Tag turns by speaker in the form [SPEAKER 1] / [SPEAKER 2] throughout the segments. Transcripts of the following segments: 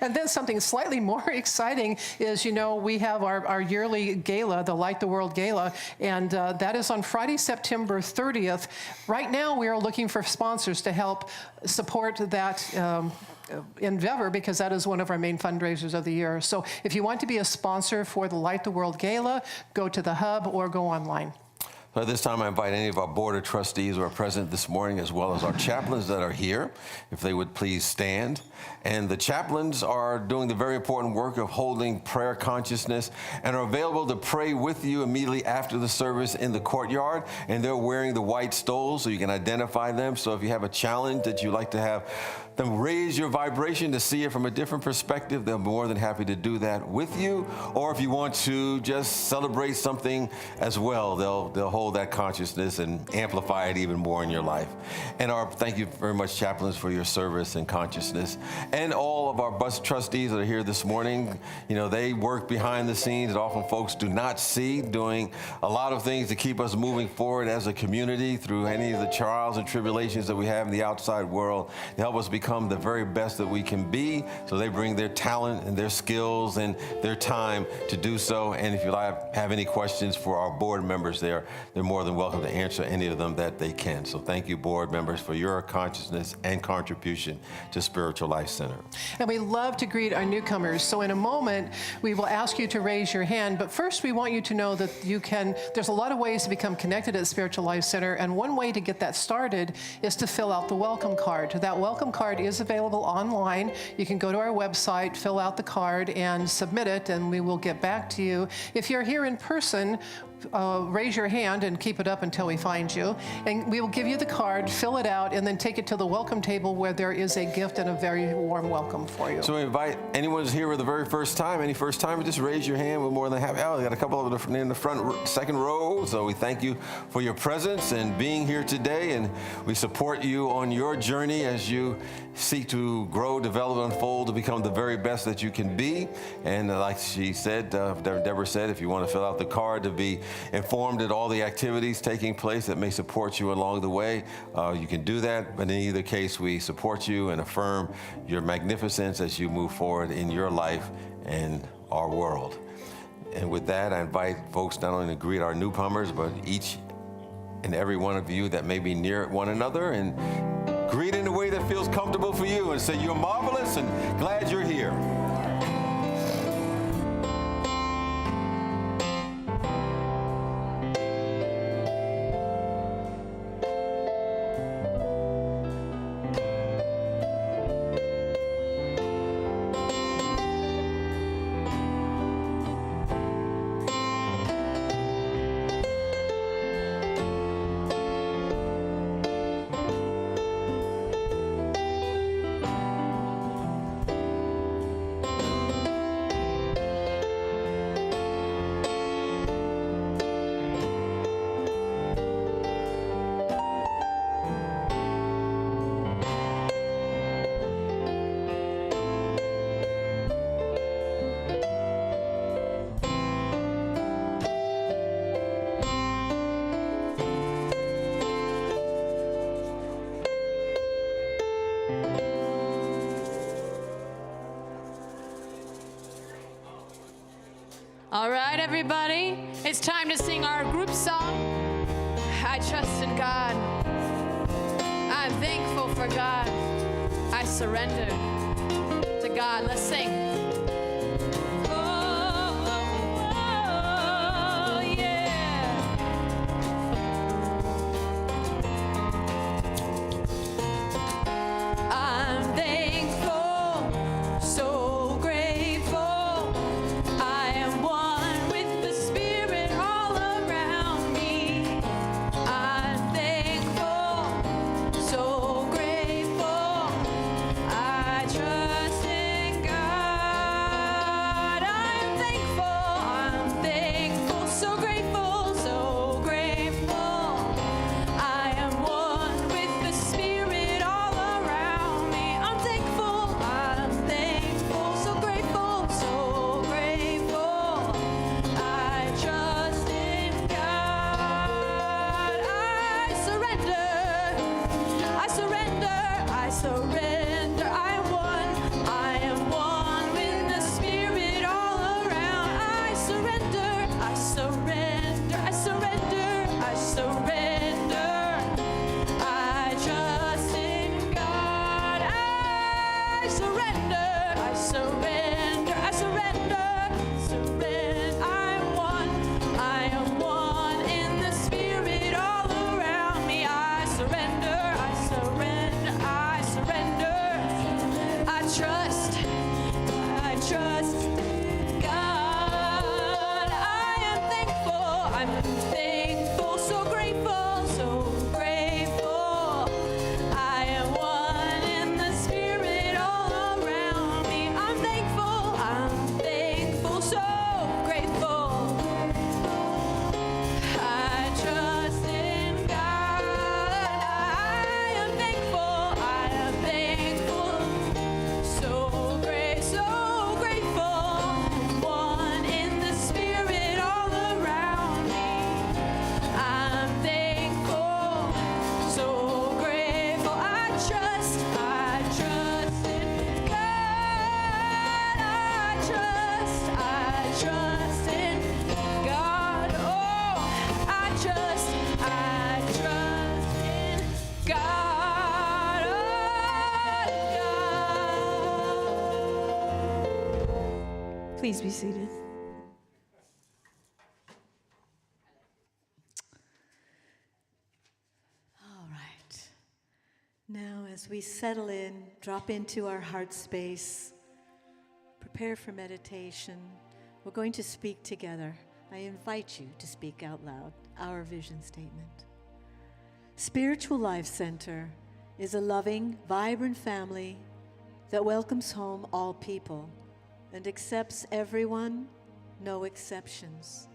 [SPEAKER 1] And then something slightly more exciting is, you know, we have our yearly gala, the Light the World Gala, and that is on Friday, September 30th. Right now, we are looking for sponsors to help support that endeavor, because that is one of our main fundraisers of the year. So if you want to be a sponsor for the Light the World Gala, go to the hub or go online.
[SPEAKER 2] So at this time, I invite any of our board of trustees who are present this morning, as well as our chaplains that are here, if they would please stand. And the chaplains are doing the very important work of holding prayer consciousness and are available to pray with you immediately after the service in the courtyard. And they're wearing the white stoles so you can identify them. So if you have a challenge that you'd like to have them raise your vibration to see it from a different perspective, they're more than happy to do that with you. Or if you want to just celebrate something as well, they'll hold that consciousness and amplify it even more in your life. And thank you very much, chaplains, for your service and consciousness. And all of our bus trustees that are here this morning, you know, they work behind the scenes that often folks do not see, doing a lot of things to keep us moving forward as a community through any of the trials and tribulations that we have in the outside world, to help us become the very best that we can be. So they bring their talent and their skills and their time to do so. And if you have any questions for our board members there, they're more than welcome to answer any of them that they can. So thank you, board members, for your consciousness and contribution to Spiritual Life Center.
[SPEAKER 1] And we love to greet our newcomers. So in a moment, we will ask you to raise your hand. But first, we want you to know that there's a lot of ways to become connected at Spiritual Life Center. And one way to get that started is to fill out the welcome card. That welcome card is available online. You can go to our website, fill out the card, and submit it, and we will get back to you. If you're here in person, raise your hand and keep it up until we find you. And we will give you the card, fill it out, and then take it to the welcome table where there is a gift and a very warm welcome for you.
[SPEAKER 2] So we invite anyone who's here for the very first time, any first timer, just raise your hand. We're more than happy. Oh, we got a couple of them in the front, second row. So we thank you for your presence and being here today. And we support you on your journey as you seek to grow, develop, unfold to become the very best that you can be. And like she said, Deborah said, if you want to fill out the card to be informed at all the activities taking place that may support you along the way, you can do that. But in either case, we support you and affirm your magnificence as you move forward in your life and our world. And with that, I invite folks not only to greet our newcomers, but each and every one of you that may be near one another, and greet in a way that feels comfortable for you and say, you're marvelous and glad you're here.
[SPEAKER 3] All right, everybody, it's time to sing our group song. I trust in God. I'm thankful for God. I surrender to God. Let's sing.
[SPEAKER 4] Trust in God. Please be seated. All right. Now, as we settle in, drop into our heart space, prepare for meditation, we're going to speak together. I invite you to speak out loud our vision statement. Spiritual Life Center is a loving, vibrant family that welcomes home all people and accepts everyone, no exceptions,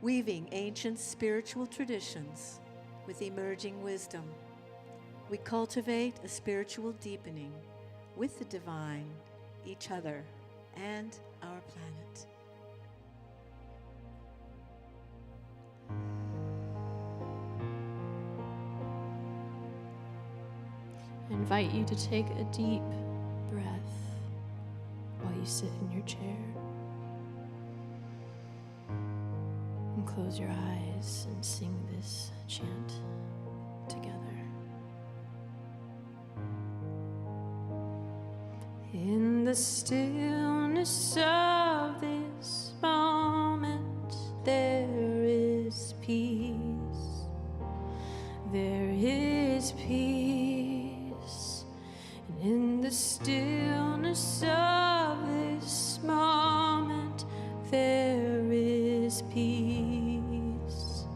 [SPEAKER 4] weaving ancient spiritual traditions with emerging wisdom. We cultivate a spiritual deepening with the divine, each other, and our planet.
[SPEAKER 3] I invite you to take a deep breath while you sit in your chair. And close your eyes and sing this chant together. In the stillness of this moment, there is peace. There is peace. And in the stillness of this moment, there is peace.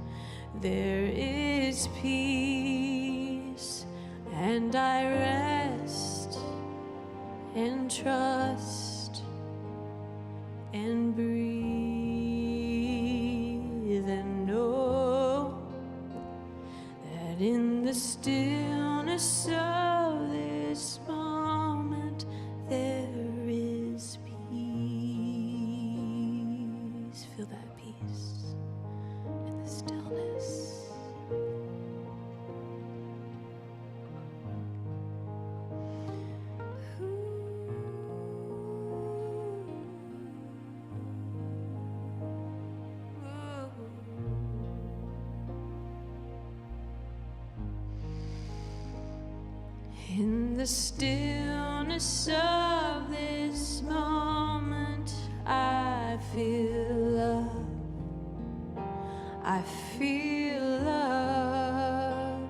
[SPEAKER 3] There is peace. And I rest and trust and breathe and know that in the stillness of this moment there is peace. Feel that peace in the stillness. In the stillness of this moment, I feel love. I feel love.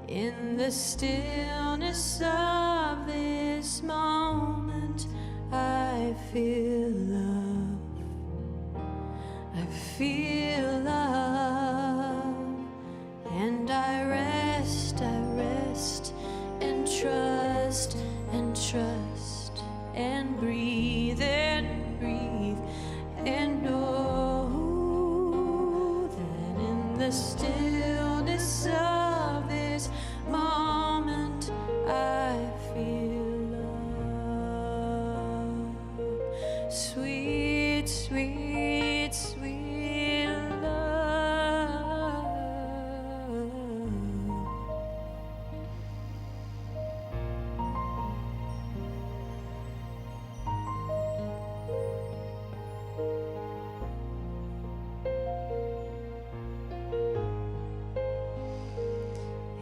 [SPEAKER 3] In the stillness of this moment, I feel love. I feel love. And I rest and trust and breathe and know that in the stillness of this moment I feel love. Sweet, sweet, sweet love.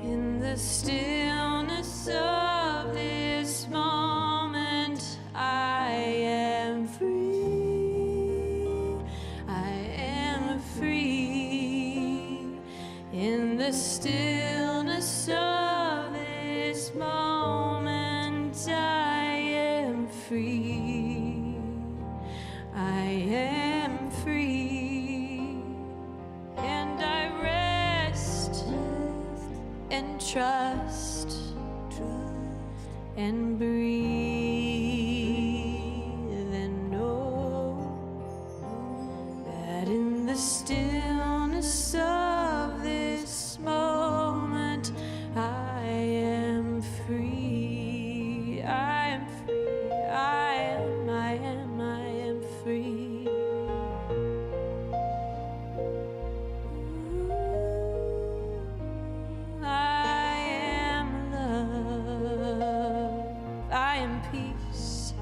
[SPEAKER 3] In the stillness of this moment free. I am free. And I rest and trust and breathe and know that in the stillness of this moment I am free. I am free. I am free. I am love. I am peace.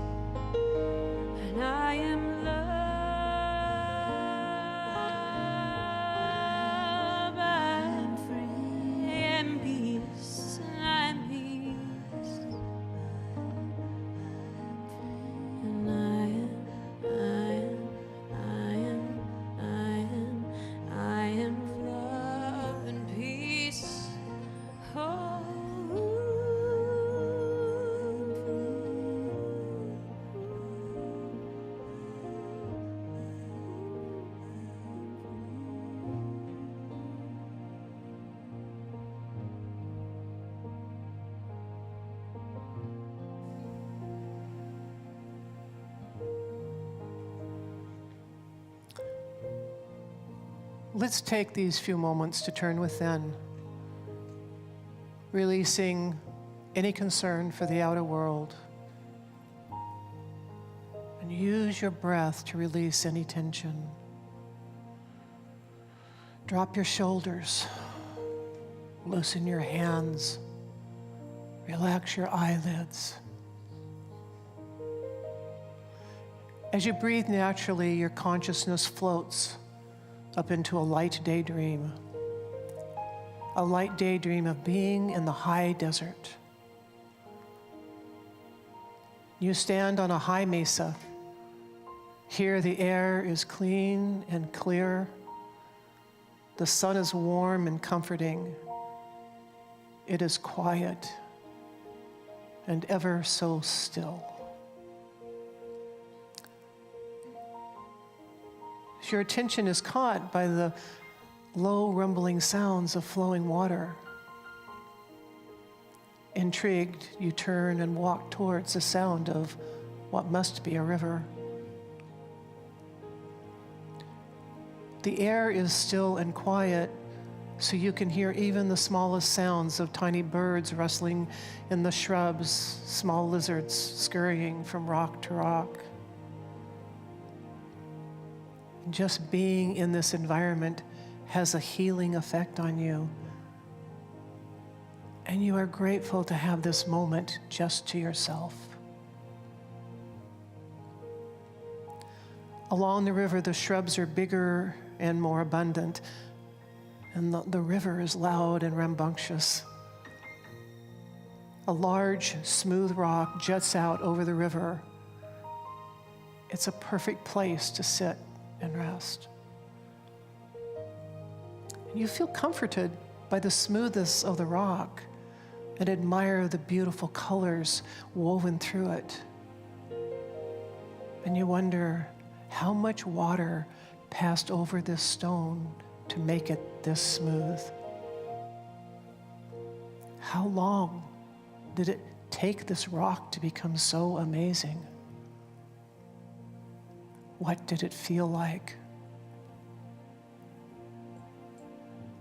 [SPEAKER 3] And I am love. I am free. I am peace. And I am peace. And I am love and peace. Oh.
[SPEAKER 1] Let's take these few moments to turn within, releasing any concern for the outer world. And use your breath to release any tension. Drop your shoulders, loosen your hands, relax your eyelids. As you breathe naturally, your consciousness floats up into a light daydream of being in the high desert. You stand on a high mesa. Here the air is clean and clear. The sun is warm and comforting. It is quiet and ever so still. Your attention is caught by the low rumbling sounds of flowing water. Intrigued, you turn and walk towards the sound of what must be a river. The air is still and quiet, so you can hear even the smallest sounds of tiny birds rustling in the shrubs, small lizards scurrying from rock to rock. Just being in this environment has a healing effect on you. And you are grateful to have this moment just to yourself. Along the river, the shrubs are bigger and more abundant, and the river is loud and rambunctious. A large, smooth rock juts out over the river. It's a perfect place to sit and rest. You feel comforted by the smoothness of the rock and admire the beautiful colors woven through it. And you wonder how much water passed over this stone to make it this smooth. How long did it take this rock to become so amazing? What did it feel like?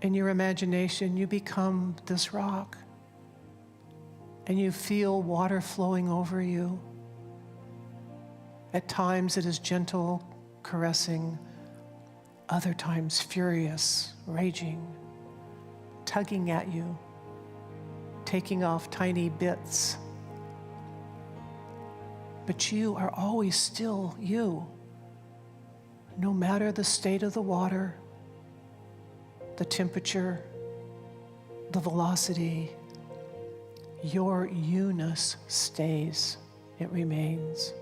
[SPEAKER 1] In your imagination, you become this rock, and you feel water flowing over you. At times it is gentle, caressing, other times furious, raging, tugging at you, taking off tiny bits. But you are always still you. No matter the state of the water, the temperature, the velocity, your you-ness stays, it remains.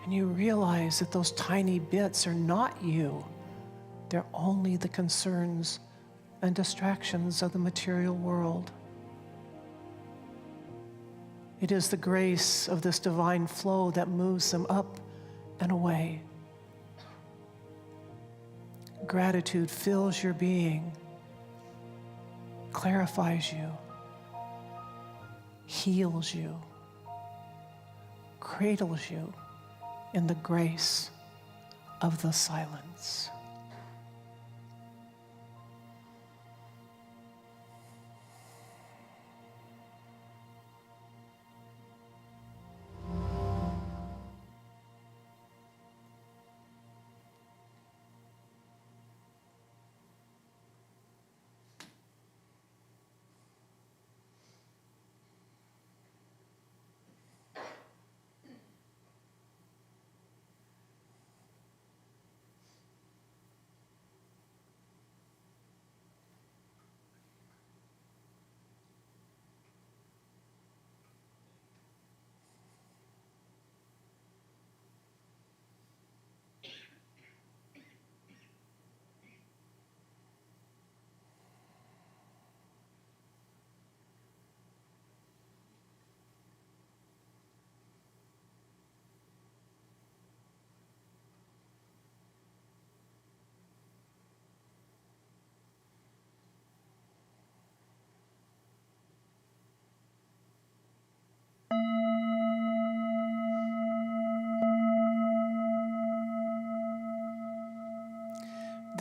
[SPEAKER 1] And you realize that those tiny bits are not you. They're only the concerns and distractions of the material world. It is the grace of this divine flow that moves them up and away. Gratitude fills your being, clarifies you, heals you, cradles you in the grace of the silence.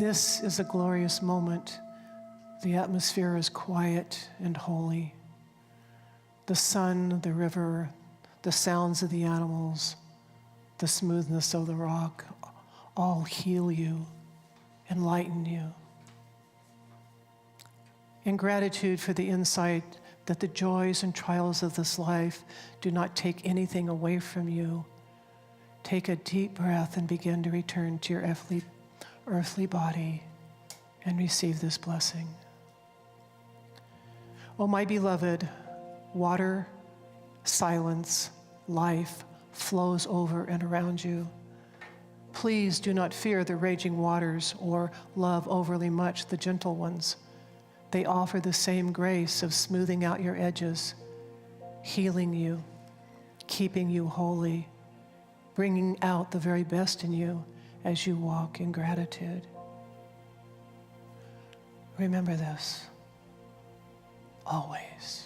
[SPEAKER 1] This is a glorious moment. The atmosphere is quiet and holy. The sun, the river, the sounds of the animals, the smoothness of the rock, all heal you, enlighten you. In gratitude for the insight that the joys and trials of this life do not take anything away from you, take a deep breath and begin to return to your earthly body and receive this blessing. Oh, my beloved, water, silence, life flows over and around you. Please do not fear the raging waters or love overly much the gentle ones. They offer the same grace of smoothing out your edges, healing you, keeping you holy, bringing out the very best in you as you walk in gratitude. Remember this, always.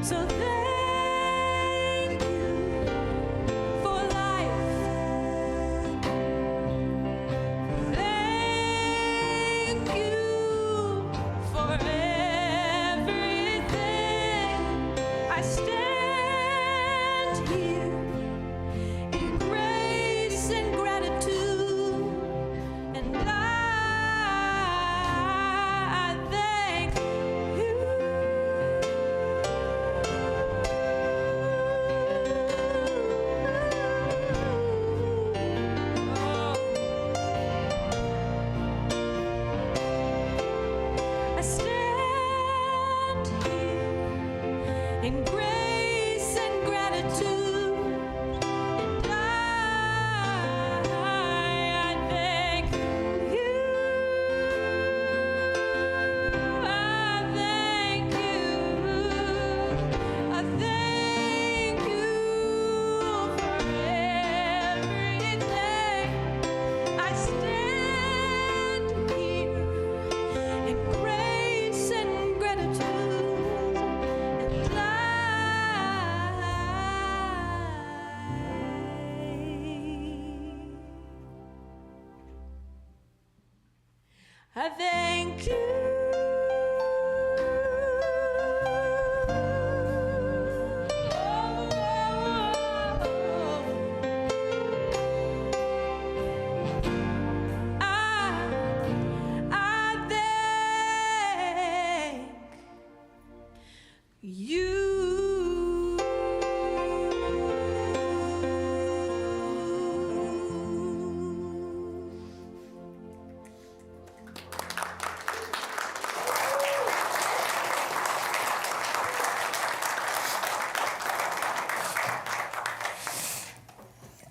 [SPEAKER 5] So thank you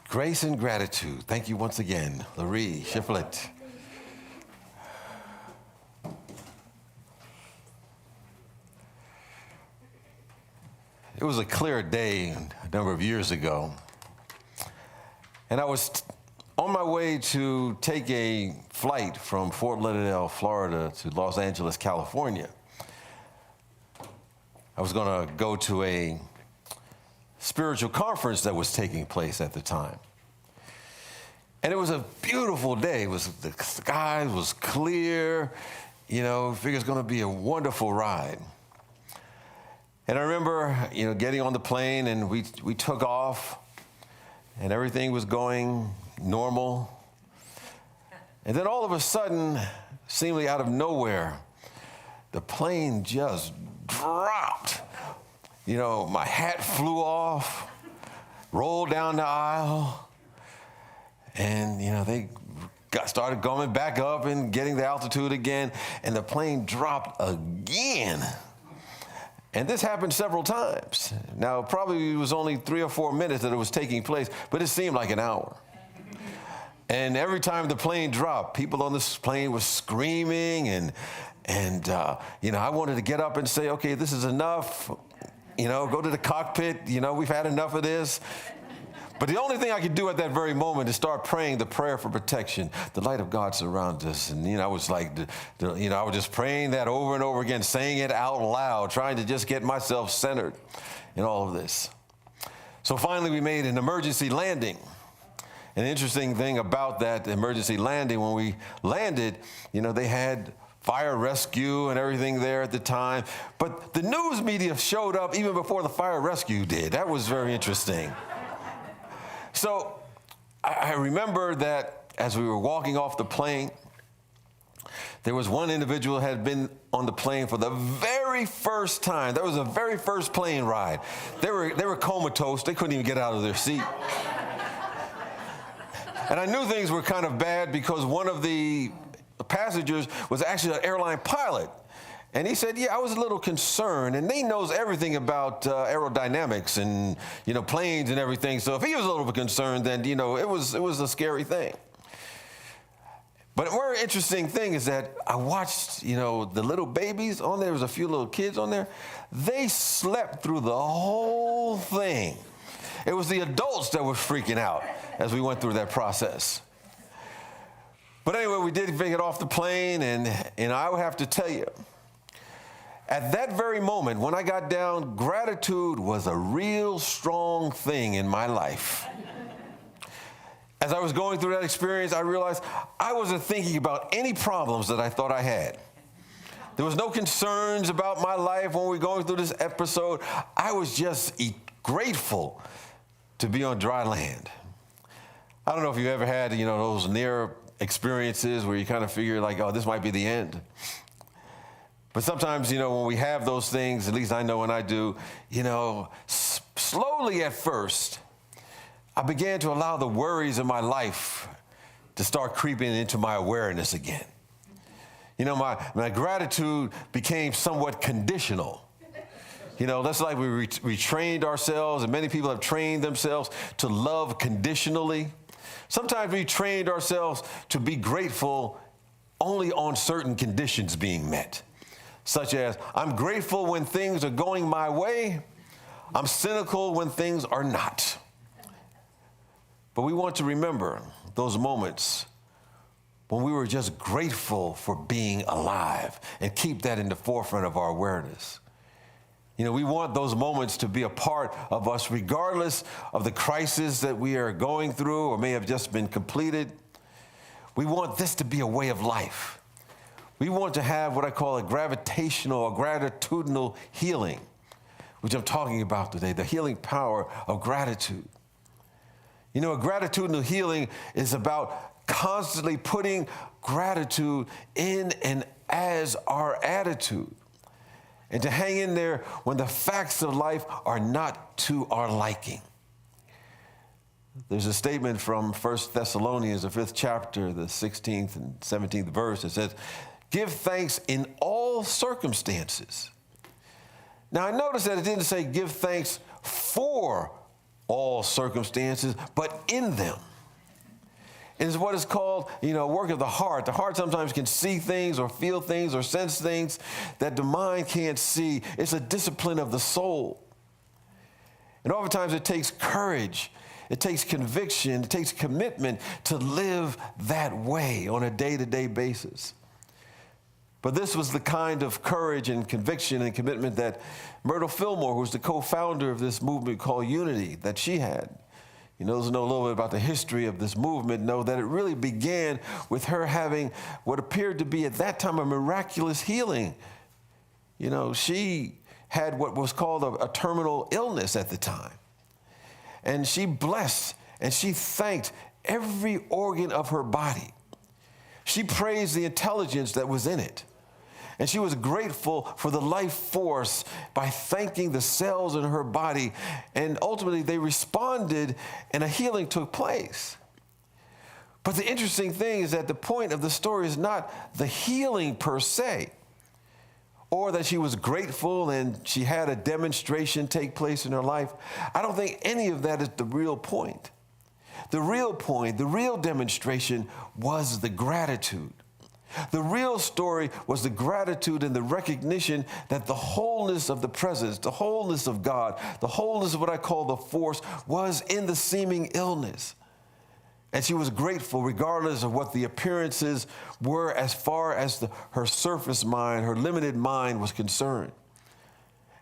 [SPEAKER 2] Grace and gratitude. Thank you once again, Laree Shiflett. It was a clear day a number of years ago, and I was on my way to take a flight from Fort Lauderdale, Florida to Los Angeles, California. I was going to go to a spiritual conference that was taking place at the time. And it was a beautiful day. The sky was clear. You know, I figured it's going to be a wonderful ride. And I remember, getting on the plane, and we took off, and everything was going normal. And then all of a sudden, seemingly out of nowhere, the plane just dropped. My hat flew off, rolled down the aisle, and, they started going back up and getting the altitude again, and the plane dropped again. And this happened several times. Now, probably it was only 3 or 4 minutes that it was taking place, but it seemed like an hour. And every time the plane dropped, people on this plane were screaming, and I wanted to get up and say, okay, this is enough. Go to the cockpit. We've had enough of this. But the only thing I could do at that very moment is start praying the prayer for protection. The light of God surrounds us. And, I was like, I was just praying that over and over again, saying it out loud, trying to just get myself centered in all of this. So finally, we made an emergency landing. An interesting thing about that emergency landing, when we landed, they had fire rescue and everything there at the time. But the news media showed up even before the fire rescue did. That was very interesting. So I remember that as we were walking off the plane, there was one individual who had been on the plane for the very first time. That was the very first plane ride. They were comatose. They couldn't even get out of their seat. And I knew things were kind of bad because one of the passengers was actually an airline pilot. And he said, I was a little concerned. And he knows everything about aerodynamics and, planes and everything. So if he was a little bit concerned, then, it was a scary thing. But a more interesting thing is that I watched, the little babies on there. There was a few little kids on there. They slept through the whole thing. It was the adults that were freaking out as we went through that process. But anyway, we did get off the plane, and I would have to tell you, at that very moment, when I got down, gratitude was a real strong thing in my life. As I was going through that experience, I realized I wasn't thinking about any problems that I thought I had. There was no concerns about my life when we were going through this episode. I was just grateful to be on dry land. I don't know if you ever had, those near experiences where you kind of figure like, oh, this might be the end. But sometimes, when we have those things, at least I know when I do, slowly at first, I began to allow the worries of my life to start creeping into my awareness again. My gratitude became somewhat conditional. That's like we trained ourselves, and many people have trained themselves to love conditionally. Sometimes we trained ourselves to be grateful only on certain conditions being met. Such as, I'm grateful when things are going my way. I'm cynical when things are not. But we want to remember those moments when we were just grateful for being alive and keep that in the forefront of our awareness. We want those moments to be a part of us regardless of the crisis that we are going through or may have just been completed. We want this to be a way of life We want to have what I call a gravitational or gratitudinal healing, which I'm talking about today, the healing power of gratitude. You know, a gratitudinal healing is about constantly putting gratitude in and as our attitude, and to hang in there when the facts of life are not to our liking. There's a statement from 1 Thessalonians, the 5th chapter, the 16th and 17th verse. It says, "Give thanks in all circumstances." Now, I noticed that it didn't say give thanks for all circumstances, but in them. It is what is called, work of the heart. The heart sometimes can see things or feel things or sense things that the mind can't see. It's a discipline of the soul. And oftentimes it takes courage, it takes conviction, it takes commitment to live that way on a day-to-day basis. But this was the kind of courage and conviction and commitment that Myrtle Fillmore, who's the co-founder of this movement called Unity, that she had. Those who know a little bit about the history of this movement know that it really began with her having what appeared to be at that time a miraculous healing. She had what was called a terminal illness at the time. And she blessed and she thanked every organ of her body. She praised the intelligence that was in it. And she was grateful for the life force by thanking the cells in her body. And ultimately, they responded and a healing took place. But the interesting thing is that the point of the story is not the healing per se, or that she was grateful and she had a demonstration take place in her life. I don't think any of that is the real point. The real point, the real demonstration was the gratitude. The real story was the gratitude and the recognition that the wholeness of the presence, the wholeness of God, the wholeness of what I call the force was in the seeming illness. And she was grateful regardless of what the appearances were as far as her surface mind, her limited mind was concerned.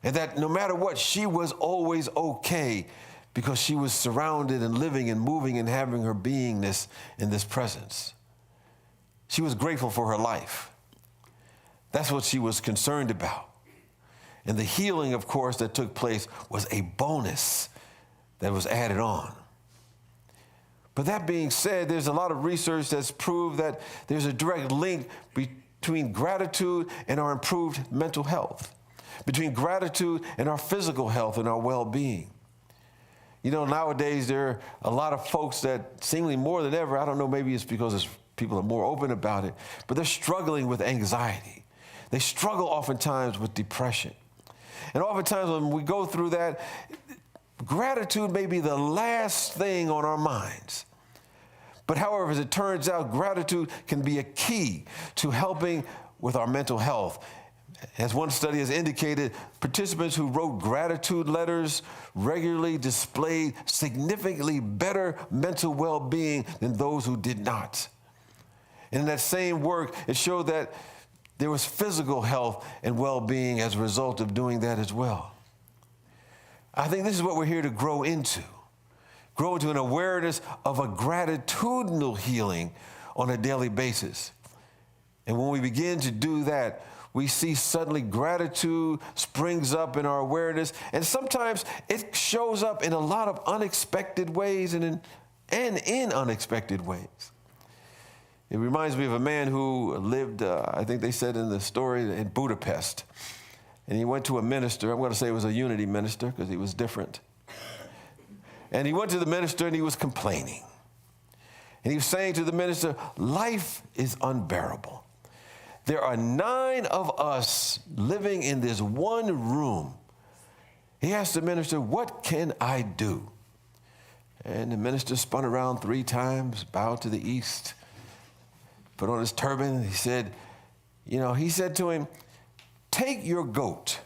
[SPEAKER 2] And that no matter what, she was always okay because she was surrounded and living and moving and having her beingness in this presence. She was grateful for her life. That's what she was concerned about. And the healing, of course, that took place was a bonus that was added on. But that being said, there's a lot of research that's proved that there's a direct link between gratitude and our improved mental health, between gratitude and our physical health and our well-being. Nowadays there are a lot of folks that seemingly more than ever, I don't know, maybe it's because people are more open about it, but they're struggling with anxiety. They struggle oftentimes with depression. And oftentimes when we go through that, gratitude may be the last thing on our minds. But however, as it turns out, gratitude can be a key to helping with our mental health. As one study has indicated, participants who wrote gratitude letters regularly displayed significantly better mental well-being than those who did not. And in that same work, it showed that there was physical health and well-being as a result of doing that as well. I think this is what we're here to grow into an awareness of a gratitudinal healing on a daily basis. And when we begin to do that, we see suddenly gratitude springs up in our awareness, and sometimes it shows up in a lot of unexpected ways and in unexpected ways. It reminds me of a man who lived, I think they said in the story, in Budapest. And he went to a minister. I'm going to say it was a Unity minister because he was different. And he went to the minister and he was complaining. And he was saying to the minister, life is unbearable. There are 9 of us living in this one room. He asked the minister, what can I do? And the minister spun around 3 times, bowed to the east, put on his turban. He said, he said to him, take your goat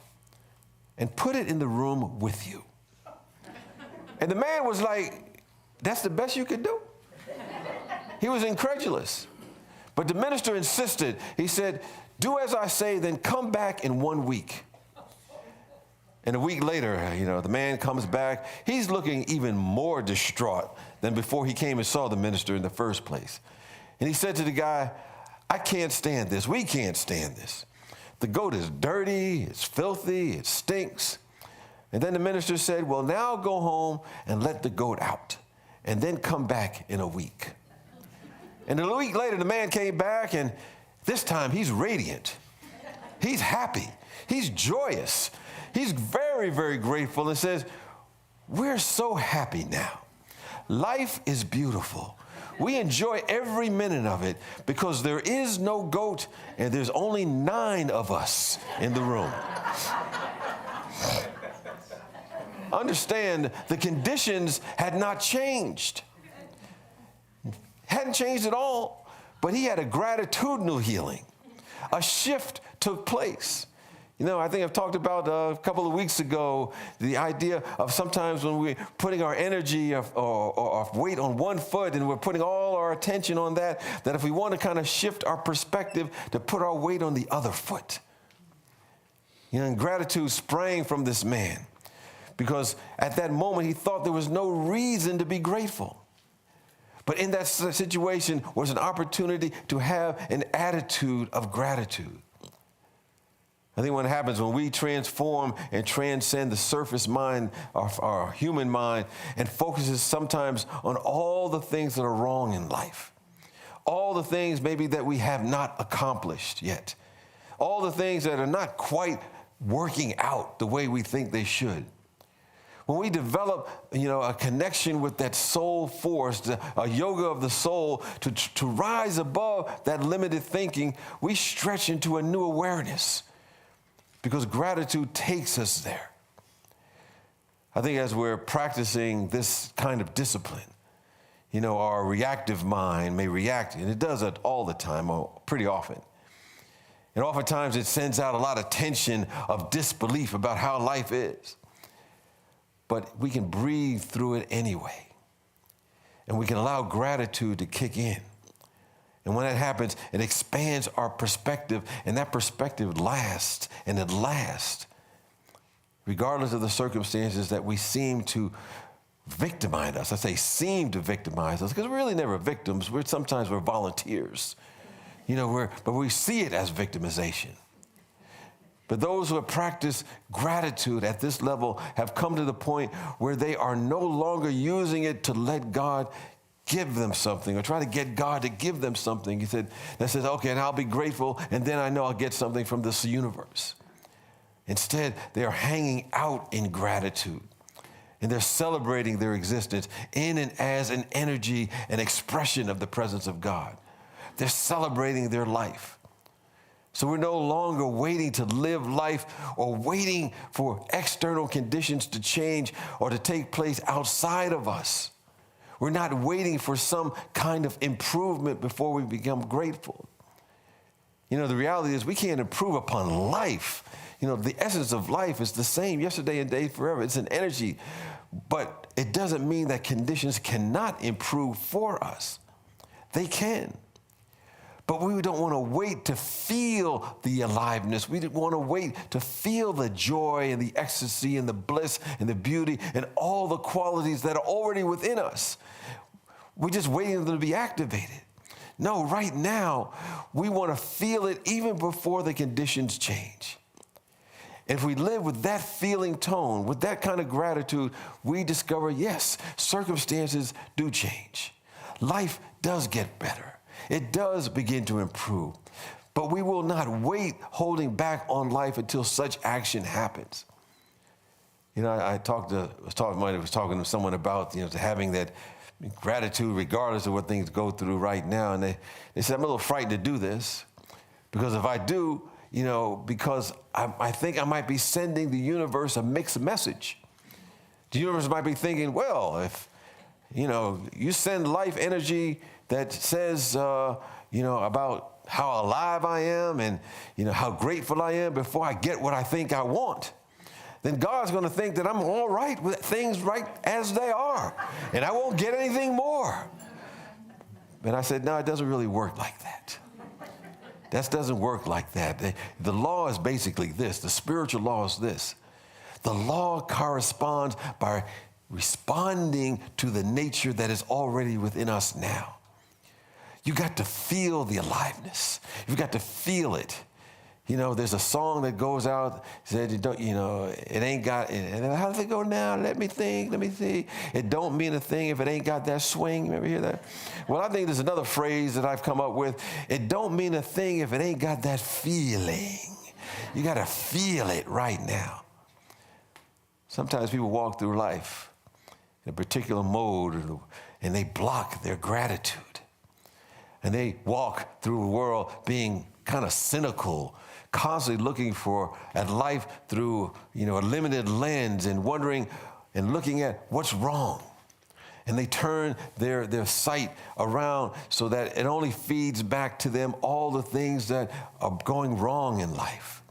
[SPEAKER 2] and put it in the room with you. And the man was like, that's the best you could do? He was incredulous. But the minister insisted. He said, do as I say, then come back in 1 week. And a week later, the man comes back. He's looking even more distraught than before he came and saw the minister in the first place. And he said to the guy, I can't stand this. We can't stand this. The goat is dirty, it's filthy, it stinks. And then the minister said, well, now go home and let the goat out, and then come back in a week. And a week later, the man came back, and this time he's radiant. He's happy. He's joyous. He's very, very grateful and says, we're so happy now. Life is beautiful. We enjoy every minute of it because there is no goat and there's only 9 of us in the room. Understand, the conditions had not changed. Hadn't changed at all, but he had a gratitudinal healing. A shift took place. You know, I think I've talked about a couple of weeks ago the idea of sometimes when we're putting our energy or weight on one foot and we're putting all our attention on that if we want to kind of shift our perspective to put our weight on the other foot. You know, and gratitude sprang from this man because at that moment he thought there was no reason to be grateful. But in that situation was an opportunity to have an attitude of gratitude. I think what happens when we transform and transcend the surface mind, our human mind, and focuses sometimes on all the things that are wrong in life, all the things maybe that we have not accomplished yet, all the things that are not quite working out the way we think they should. When we develop, a connection with that soul force, a yoga of the soul, to rise above that limited thinking, we stretch into a new awareness because gratitude takes us there. I think as we're practicing this kind of discipline, our reactive mind may react, and it does it all the time, or pretty often. And oftentimes it sends out a lot of tension of disbelief about how life is. But we can breathe through it anyway. And we can allow gratitude to kick in. And when that happens, it expands our perspective, and that perspective lasts, and it lasts, regardless of the circumstances that we seem to victimize us. I say seem to victimize us, because we're really never victims. Sometimes we're volunteers. But we see it as victimization. But those who have practiced gratitude at this level have come to the point where they are no longer using it to let God give them something or try to get God to give them something. He said, okay, and I'll be grateful, and then I know I'll get something from this universe. Instead, they are hanging out in gratitude, and they're celebrating their existence in and as an energy, an expression of the presence of God. They're celebrating their life. So we're no longer waiting to live life or waiting for external conditions to change or to take place outside of us. We're not waiting for some kind of improvement before we become grateful. The reality is we can't improve upon life. The essence of life is the same yesterday and day forever. It's an energy, but it doesn't mean that conditions cannot improve for us. They can. But we don't want to wait to feel the aliveness. We want to wait to feel the joy and the ecstasy and the bliss and the beauty and all the qualities that are already within us. We're just waiting for them to be activated. No, right now, we want to feel it even before the conditions change. If we live with that feeling tone, with that kind of gratitude, we discover, yes, circumstances do change. Life does get better. It does begin to improve, but we will not wait holding back on life until such action happens. I was talking to someone about, having that gratitude regardless of what things go through right now. And they said, I'm a little frightened to do this because if I do, because I think I might be sending the universe a mixed message. The universe might be thinking, well, if, you send life energy that says, about how alive I am and, how grateful I am before I get what I think I want, then God's going to think that I'm all right with things right as they are, and I won't get anything more. And I said, no, it doesn't really work like that. That doesn't work like that. The law is basically this. The spiritual law is this. The law corresponds by responding to the nature that is already within us now. You got to feel the aliveness. You've got to feel it. You know, there's a song that goes out, said, it ain't got, and how does it go now? Let me think. It don't mean a thing if it ain't got that swing. Ever hear that? Well, I think there's another phrase that I've come up with. It don't mean a thing if it ain't got that feeling. You got to feel it right now. Sometimes people walk through life in a particular mode, and they block their gratitude. And they walk through the world being kind of cynical, constantly looking at life through, a limited lens and wondering and looking at what's wrong. And they turn their sight around so that it only feeds back to them all the things that are going wrong in life.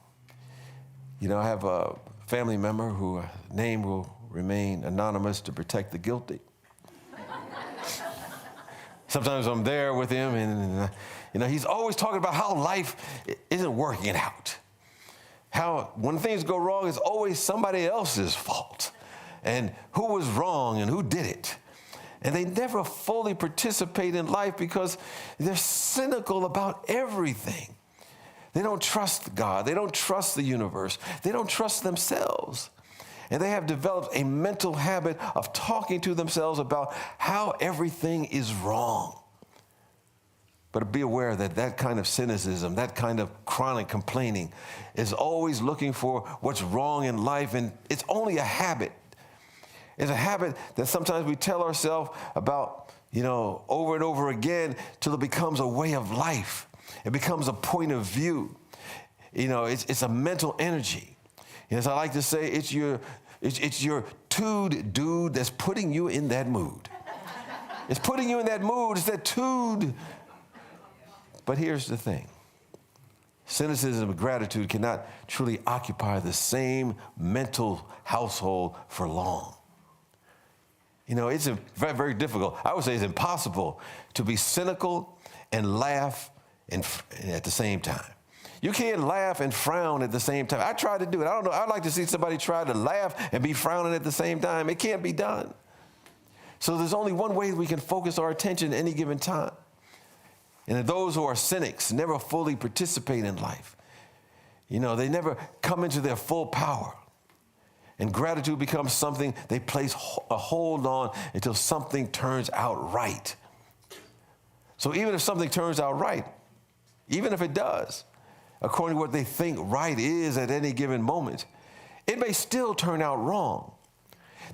[SPEAKER 2] I have a family member whose name will remain anonymous to protect the guilty. Sometimes I'm there with him, and he's always talking about how life isn't working out. How when things go wrong, it's always somebody else's fault, and who was wrong and who did it. And they never fully participate in life because they're cynical about everything. They don't trust God. They don't trust the universe. They don't trust themselves. And they have developed a mental habit of talking to themselves about how everything is wrong. But be aware that that kind of cynicism, that kind of chronic complaining is always looking for what's wrong in life, and it's only a habit. It's a habit that sometimes we tell ourselves about, over and over again till it becomes a way of life. It becomes a point of view. It's a mental energy. As I like to say, it's your dude that's putting you in that mood. It's putting you in that mood. It's that dude. But here's the thing. Cynicism and gratitude cannot truly occupy the same mental household for long. It's very, very difficult. I would say it's impossible to be cynical and laugh at the same time. You can't laugh and frown at the same time. I tried to do it. I don't know. I'd like to see somebody try to laugh and be frowning at the same time. It can't be done. So there's only one way we can focus our attention at any given time. And those who are cynics never fully participate in life. They never come into their full power. And gratitude becomes something they place a hold on until something turns out right. So even if something turns out right, even if it does, according to what they think right is at any given moment, it may still turn out wrong.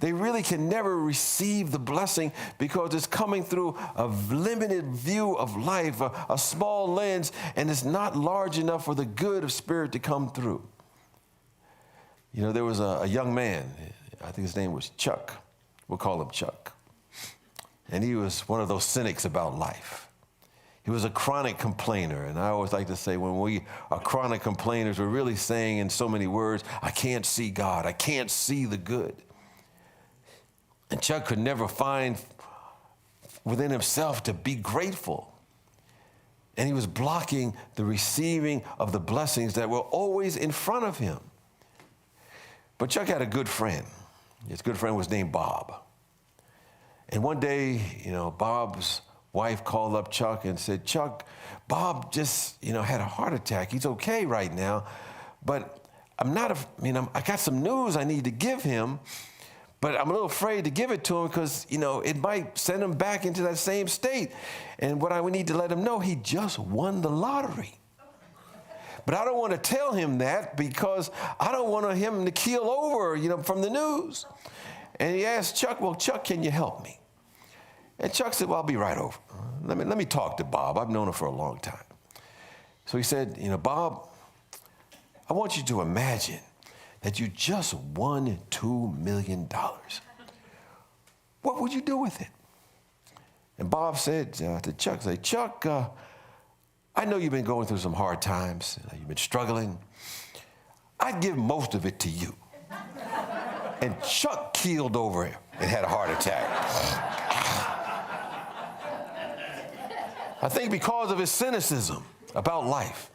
[SPEAKER 2] They really can never receive the blessing because it's coming through a limited view of life, a small lens, and it's not large enough for the good of spirit to come through. There was a young man, I think his name was Chuck. We'll call him Chuck. And he was one of those cynics about life. He was a chronic complainer, and I always like to say when we are chronic complainers, we're really saying in so many words, I can't see God, I can't see the good. And Chuck could never find within himself to be grateful. And he was blocking the receiving of the blessings that were always in front of him. But Chuck had a good friend. His good friend was named Bob. And one day, Bob's wife called up Chuck and said, Chuck, Bob just, had a heart attack. He's okay right now, but I got some news I need to give him, but I'm a little afraid to give it to him because, it might send him back into that same state. And what I would need to let him know, he just won the lottery. But I don't want to tell him that because I don't want him to keel over, from the news. And he asked Chuck, well, Chuck, can you help me? And Chuck said, well, I'll be right over. Let me talk to Bob. I've known him for a long time. So he said, Bob, I want you to imagine that you just won $2 million. What would you do with it? And Bob said to Chuck, Chuck, I know you've been going through some hard times. You've been struggling. I'd give most of it to you. And Chuck keeled over and had a heart attack. I think because of his cynicism about life,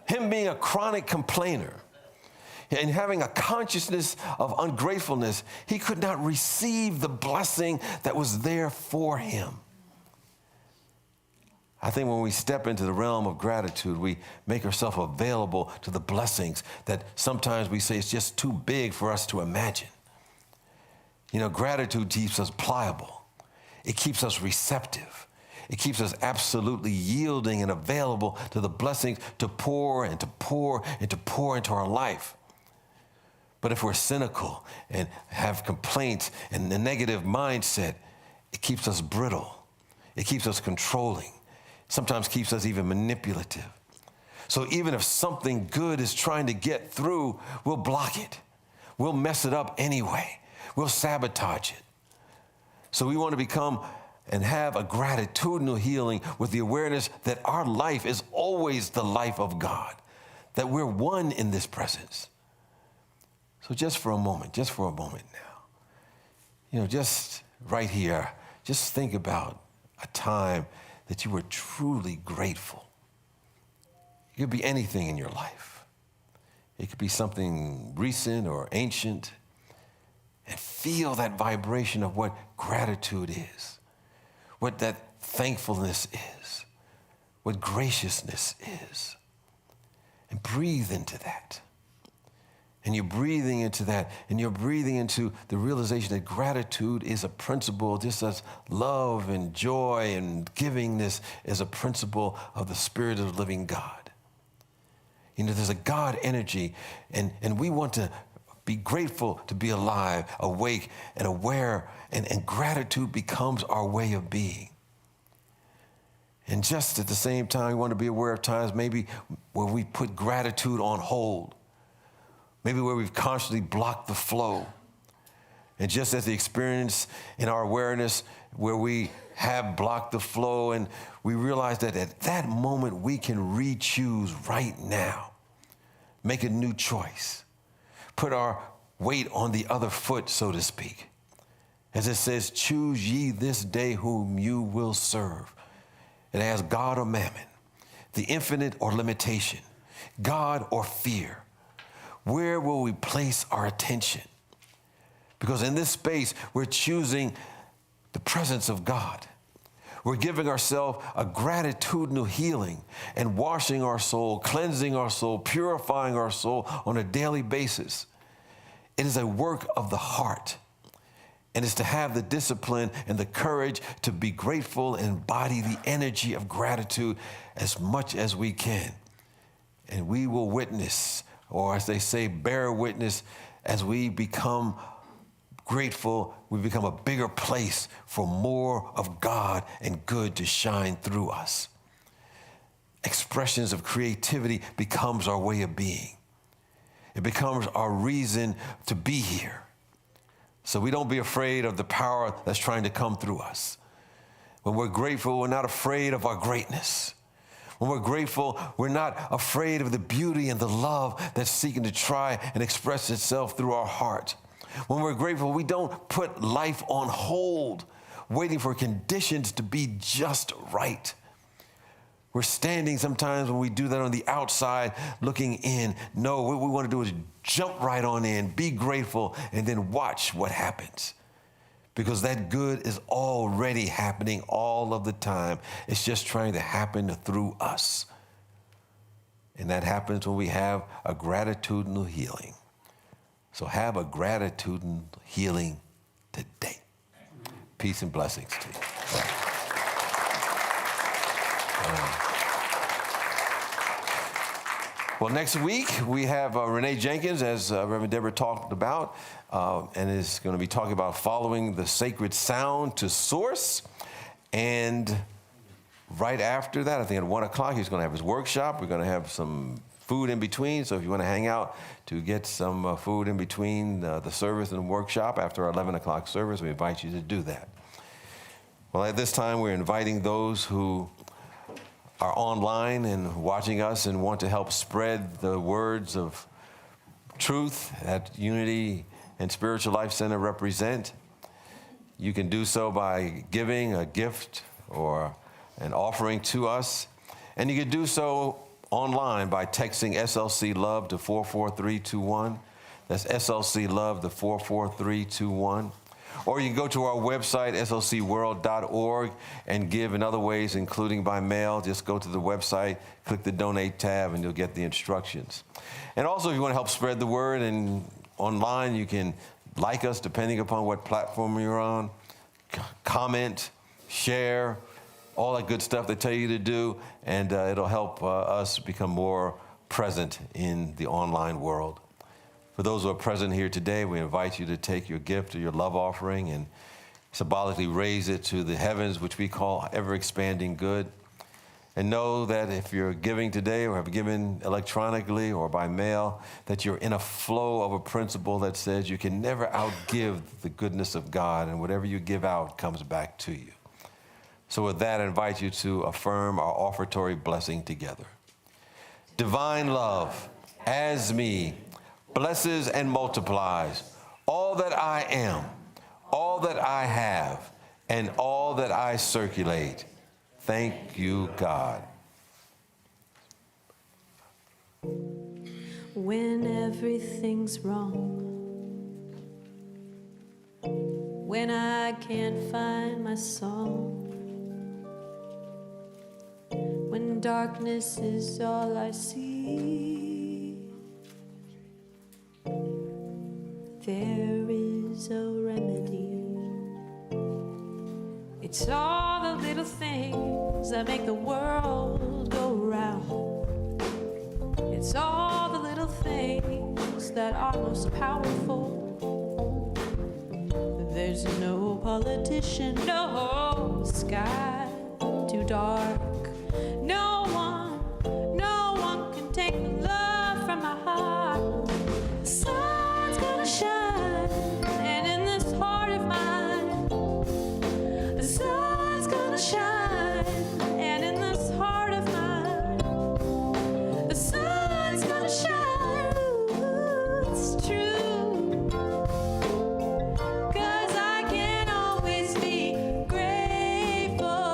[SPEAKER 2] him being a chronic complainer, and having a consciousness of ungratefulness, he could not receive the blessing that was there for him. I think when we step into the realm of gratitude, we make ourselves available to the blessings that sometimes we say it's just too big for us to imagine. You know, gratitude keeps us pliable. It keeps us receptive. It keeps us absolutely yielding and available to the blessings to pour and to pour and to pour into our life. But if we're cynical and have complaints and a negative mindset, it keeps us brittle. It keeps us controlling. Sometimes keeps us even manipulative. So even if something good is trying to get through, we'll block it. We'll mess it up anyway. We'll sabotage it. So we want to become and have a gratitudinal healing with the awareness that our life is always the life of God, that we're one in this presence. So just for a moment now, you know, just right here, just think about a time that you were truly grateful. It could be anything in your life. It could be something recent or ancient. And feel that vibration of what gratitude is, what that thankfulness is, what graciousness is. And breathe into that. And you're breathing into that, and you're breathing into the realization that gratitude is a principle, just as love and joy and givingness is a principle of the Spirit of the living God. You know, there's a God energy, and we want to be grateful to be alive, awake, and aware, and gratitude becomes our way of being. And just at the same time, we want to be aware of times maybe where we put gratitude on hold. Maybe where we've constantly blocked the flow. And just as the experience in our awareness where we have blocked the flow, and we realize that at that moment we can re-choose right now. Make a new choice. Put our weight on the other foot, so to speak. As it says, choose ye this day whom you will serve. It has God or mammon, the infinite or limitation, God or fear. Where will we place our attention? Because in this space, we're choosing the presence of God. We're giving ourselves a gratitudinal healing and washing our soul, cleansing our soul, purifying our soul on a daily basis. It is a work of the heart. And it's to have the discipline and the courage to be grateful and embody the energy of gratitude as much as we can. And we will witness, or as they say, bear witness, as we become grateful, we become a bigger place for more of God and good to shine through us. Expressions of creativity becomes our way of being. It becomes our reason to be here. So we don't be afraid of the power that's trying to come through us. When we're grateful, we're not afraid of our greatness. When we're grateful, we're not afraid of the beauty and the love that's seeking to try and express itself through our heart. When we're grateful, we don't put life on hold, waiting for conditions to be just right. We're standing sometimes when we do that on the outside, looking in. No, what we want to do is jump right on in, be grateful, and then watch what happens. Because that good is already happening all of the time. It's just trying to happen through us. And that happens when we have a gratitudinal healing. So have a gratitudinal healing today. Peace and blessings to you. Well, next week we have Renee Jenkins, as Reverend Deborah talked about, and is going to be talking about following the sacred sound to source. And right after that, I think at 1 o'clock, he's going to have his workshop. We're going to have some food in between. So if you want to hang out to get some food in between the service and the workshop after our 11 o'clock service, we invite you to do that. Well, at this time, we're inviting those who are online and watching us and want to help spread the words of truth that Unity and Spiritual Life Center represent. You can do so by giving a gift or an offering to us. And you can do so online by texting SLC Love to 44321. That's SLC Love to 44321. Or you can go to our website, slcworld.org, and give in other ways, including by mail. Just go to the website, click the Donate tab, and you'll get the instructions. And also, if you want to help spread the word and online, you can like us depending upon what platform you're on, comment, share, all that good stuff they tell you to do, and it'll help us become more present in the online world. For those who are present here today, we invite you to take your gift or your love offering and symbolically raise it to the heavens, which we call ever-expanding good. And know that if you're giving today or have given electronically or by mail, that you're in a flow of a principle that says you can never outgive the goodness of God, and whatever you give out comes back to you. So with that, I invite you to affirm our offertory blessing together. Divine love, as me, blesses and multiplies all that I am, all that I have, and all that I circulate. Thank you, God.
[SPEAKER 5] When everything's wrong, when I can't find my song, when darkness is all I see, there is a remedy. It's all the little things that make the world go round. It's all the little things that are most powerful. There's no politician, no sky too dark. No one can take the love from my heart. The sun's gonna shine, and in this heart of mine, the sun's gonna shine, and in this heart of mine, the sun's gonna shine. Ooh, it's true, 'cause I can always be grateful.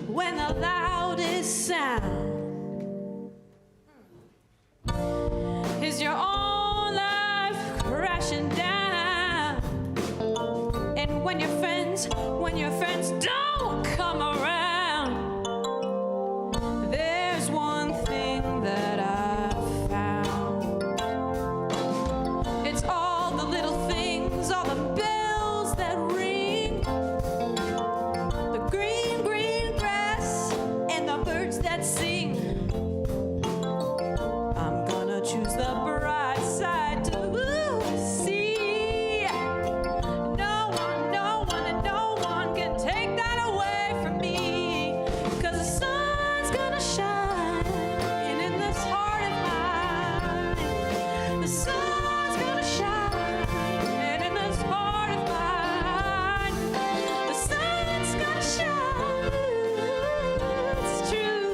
[SPEAKER 5] When the loudest sound is your own life crashing down, and when your friends don't come around, there's one thing that I've found. It's all the little things, all the bells that ring, the green, green grass, and the birds that sing. I'm gonna choose the bright side to see. No one can take that away from me, 'cause the sun's gonna shine, and in this heart of mine, the sun's gonna shine, and in this heart of mine, the sun's gonna shine. It's true,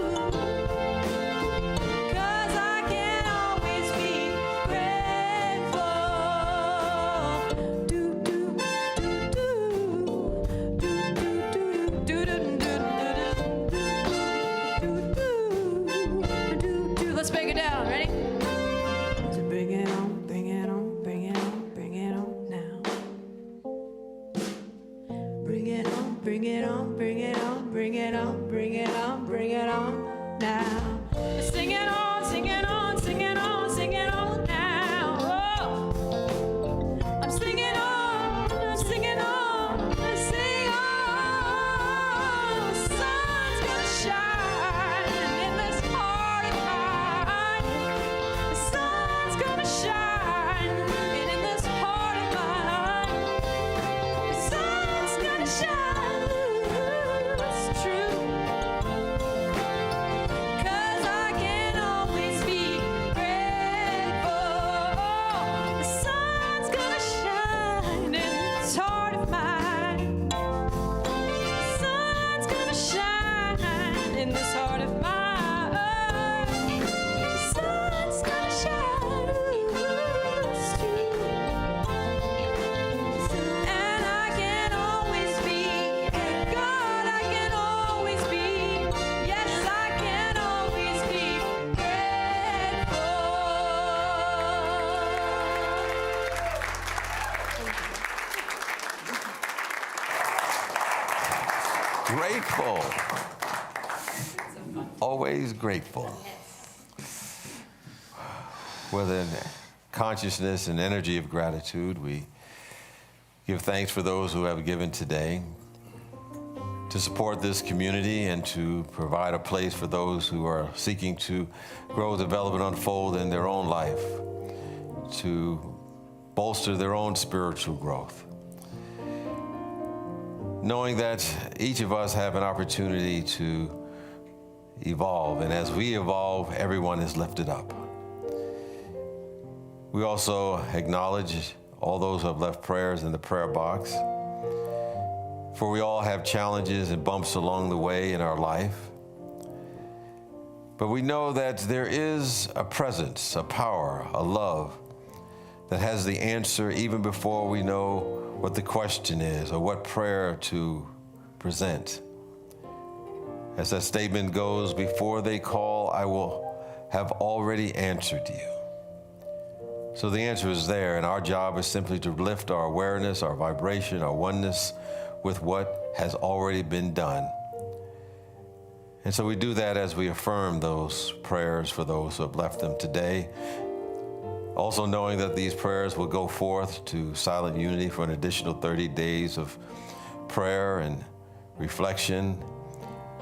[SPEAKER 5] 'cause I can always be grateful. Do do do do do do do do do. Let's break it down. Ready? So bring it on, bring it on, bring it on, bring it on now. Bring it on, bring it on, bring it on, bring it on, bring it on, bring it on now. Sing it on, sing it on, sing it on, sing it on now. Oh, I'm singing on, I'm singing on, I sing on. The sun's gonna shine in this heart of mine. The sun's gonna shine, and in this heart of mine, the sun's gonna shine. It's true, 'cause I can always be
[SPEAKER 2] grateful. Always grateful. With a consciousness and energy of gratitude, we give thanks for those who have given today to support this community and to provide a place for those who are seeking to grow, develop, and unfold in their own life, to bolster their own spiritual growth. Knowing that each of us have an opportunity to evolve, and as we evolve, everyone is lifted up. We also acknowledge all those who have left prayers in the prayer box, for we all have challenges and bumps along the way in our life. But we know that there is a presence, a power, a love that has the answer even before we know what the question is or what prayer to present. As that statement goes, before they call, I will have already answered you. So the answer is there, and our job is simply to lift our awareness, our vibration, our oneness with what has already been done. And so we do that as we affirm those prayers for those who have left them today. Also knowing that these prayers will go forth to Silent Unity for an additional 30 days of prayer and reflection,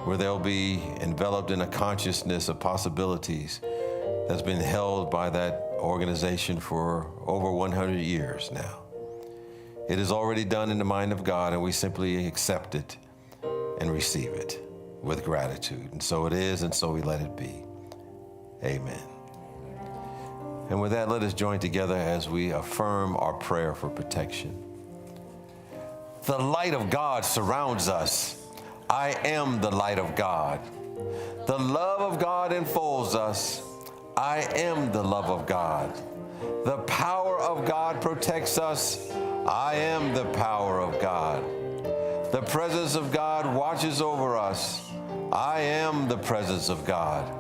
[SPEAKER 2] where they'll be enveloped in a consciousness of possibilities that's been held by that organization for over 100 years now. It is already done in the mind of God, and we simply accept it and receive it with gratitude. And so it is, and so we let it be. Amen. And with that, let us join together as we affirm our prayer for protection. The light of God surrounds us. I am the light of God. The love of God enfolds us. I am the love of God. The power of God protects us. I am the power of God. The presence of God watches over us. I am the presence of God.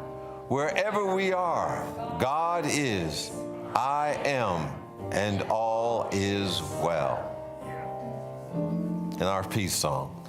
[SPEAKER 2] Wherever we are, God is, I am, and all is well. In our peace song.